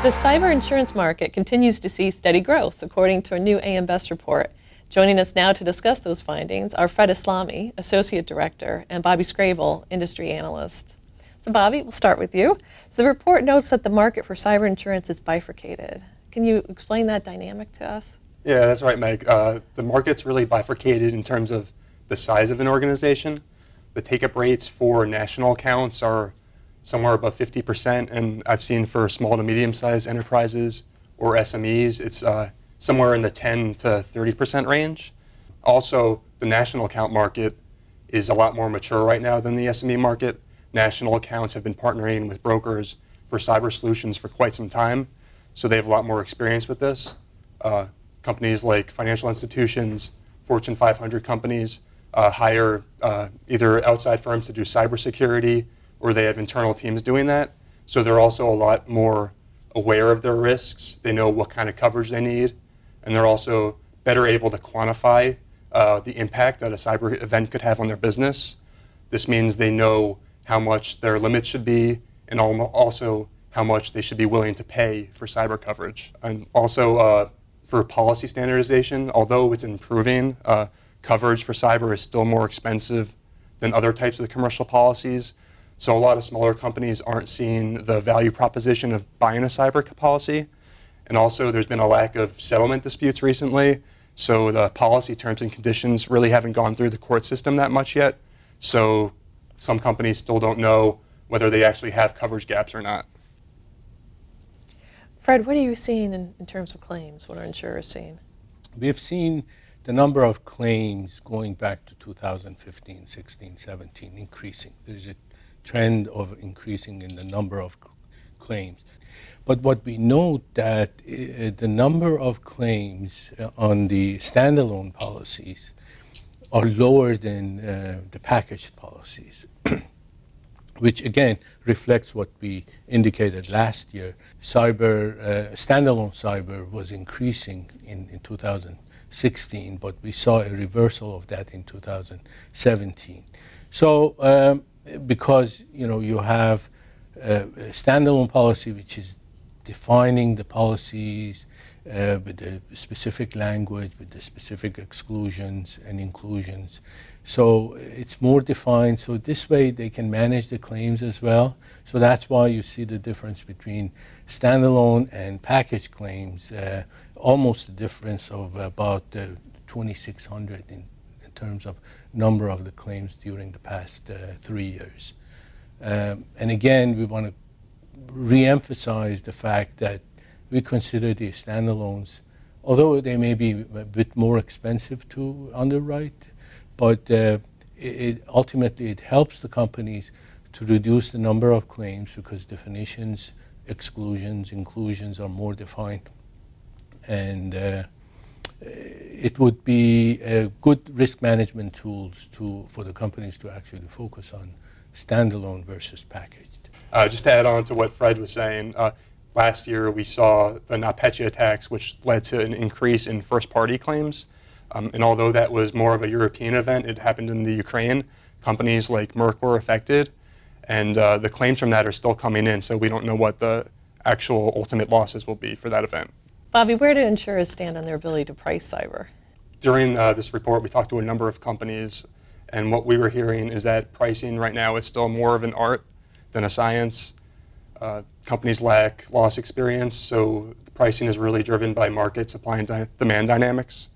The cyber insurance market continues to see steady growth, according to a new AM Best report. Joining us now to discuss those findings are Fred Eslami, Associate Director, and Bobby Skrabal, Industry Analyst. So Bobby, we'll start with you. So the report notes that the market for cyber insurance is bifurcated. Can you explain that dynamic to us? Yeah, that's right, Meg. The market's really bifurcated in terms of the size of an organization. The take-up rates for national accounts are somewhere above 50%, and I've seen for small to medium-sized enterprises or SMEs, it's somewhere in the 10 to 30% range. Also, the national account market is a lot more mature right now than the SME market. National accounts have been partnering with brokers for cyber solutions for quite some time, so they have a lot more experience with this. Companies like financial institutions, Fortune 500 companies hire either outside firms to do cybersecurity, or they have internal teams doing that. So they're also a lot more aware of their risks. They know what kind of coverage they need, and they're also better able to quantify the impact that a cyber event could have on their business. This means they know how much their limit should be, and also how much they should be willing to pay for cyber coverage. And also for policy standardization, although it's improving, coverage for cyber is still more expensive than other types of commercial policies. So a lot of smaller companies aren't seeing the value proposition of buying a cyber policy. And also there's been a lack of settlement disputes recently. So the policy terms and conditions really haven't gone through the court system that much yet. So some companies still don't know whether they actually have coverage gaps or not. Fred, what are you seeing in terms of claims? What are insurers seeing? We've seen the number of claims going back to 2015, 16, 17 increasing. There's a trend of increasing in the number of claims. But what we note that the number of claims on the standalone policies are lower than the packaged policies, which again reflects what we indicated last year. Standalone cyber was increasing in 2016, but we saw a reversal of that in 2017. So because you have a standalone policy which is defining the policies with the specific language, with the specific exclusions and inclusions. So it's more defined, so this way they can manage the claims as well. So that's why you see the difference between standalone and package claims, almost a difference of about 2,600 in terms of number of the claims during the past 3 years. And again, we want to re-emphasize the fact that we consider the standalones, although they may be a bit more expensive to underwrite, but ultimately it helps the companies to reduce the number of claims because definitions, exclusions, inclusions are more defined. And it would be good risk management tools for the companies to actually focus on standalone versus packaged. Just to add on to what Fred was saying, last year we saw the NotPetya attacks, which led to an increase in first-party claims. And although that was more of a European event, it happened in the Ukraine. Companies like Merck were affected, and the claims from that are still coming in, so we don't know what the actual ultimate losses will be for that event. Bobby, where do insurers stand on their ability to price cyber? During this report, we talked to a number of companies, and what we were hearing is that pricing right now is still more of an art than a science. Companies lack loss experience, so the pricing is really driven by market supply and demand dynamics.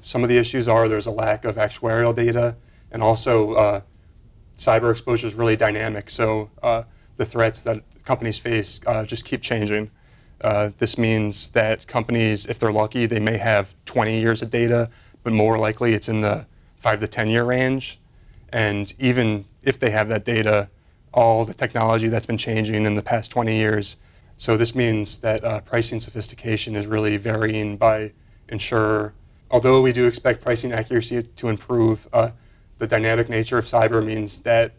Some of the issues are there's a lack of actuarial data, and also cyber exposure is really dynamic, so the threats that companies face just keep changing. This means that companies, if they're lucky, they may have 20 years of data, but more likely it's in the 5 to 10 year range. And even if they have that data, all the technology that's been changing in the past 20 years. So this means that pricing sophistication is really varying by insurer. Although we do expect pricing accuracy to improve, the dynamic nature of cyber means that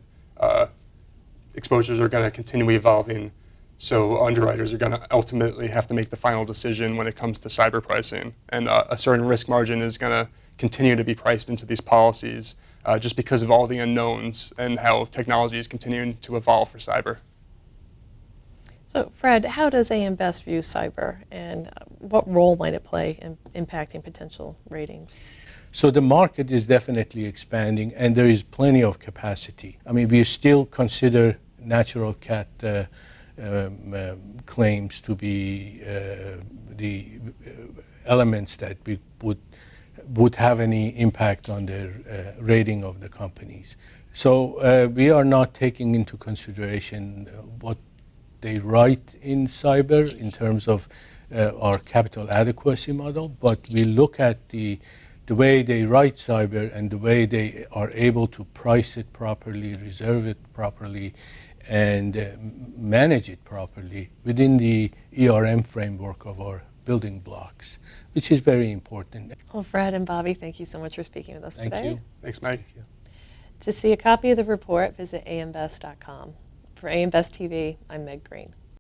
exposures are going to continue evolving. So underwriters are going to ultimately have to make the final decision when it comes to cyber pricing. And a certain risk margin is going to continue to be priced into these policies just because of all the unknowns and how technology is continuing to evolve for cyber. So, Fred, how does AM Best view cyber, and what role might it play in impacting potential ratings? So the market is definitely expanding, and there is plenty of capacity. I mean, we still consider natural cat claims to be the elements that we would have any impact on the rating of the companies. So we are not taking into consideration what they write in cyber in terms of our capital adequacy model, but we look at the way they write cyber and the way they are able to price it properly, reserve it properly, and manage it properly within the ERM framework of our building blocks, which is very important. Well, Fred and Bobby, thank you so much for speaking with us Thank today. you. Thanks, Mike. Thank you. To see a copy of the report, visit ambest.com. For AM Best TV, I'm Meg Green.